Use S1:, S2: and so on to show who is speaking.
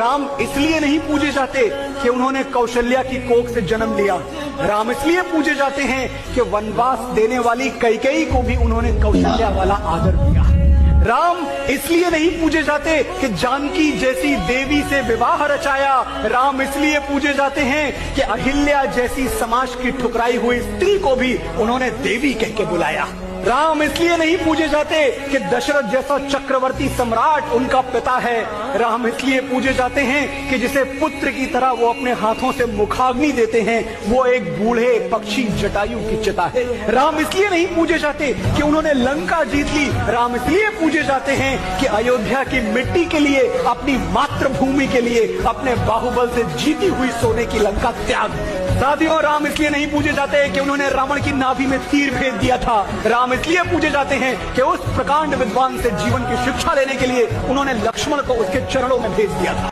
S1: राम इसलिए नहीं पूजे जाते कि उन्होंने कौशल्या की कोख से जन्म लिया। राम इसलिए पूजे जाते हैं कि वनवास देने वाली कैकेयी को भी उन्होंने कौशल्या वाला आदर दिया। राम इसलिए नहीं पूजे जाते कि जानकी जैसी देवी से विवाह रचाया। राम इसलिए पूजे जाते हैं कि अहिल्या जैसी समाज की ठुकराई हुई स्त्री को भी उन्होंने देवी कह के बुलाया। राम इसलिए नहीं पूजे जाते कि दशरथ जैसा चक्रवर्ती सम्राट उनका पिता है। राम इसलिए पूजे जाते हैं कि जिसे पुत्र की तरह वो अपने हाथों से मुखाग्नि देते हैं, वो एक बूढ़े पक्षी जटायु की चिता है। राम इसलिए नहीं पूजे जाते कि उन्होंने लंका जीत ली। राम इसलिए पूजे जाते हैं कि अयोध्या की मिट्टी के लिए, अपनी मातृभूमि के लिए, अपने बाहुबल से जीती हुई सोने की लंका त्याग। साथियों, राम इसलिए नहीं पूजे जाते कि उन्होंने रावण की नाभि में तीर भेज दिया था। राम इसलिए पूजे जाते हैं कि उस प्रकांड विद्वान से जीवन की शिक्षा लेने के लिए उन्होंने लक्ष्मण को उसके चरणों में भेज दिया था।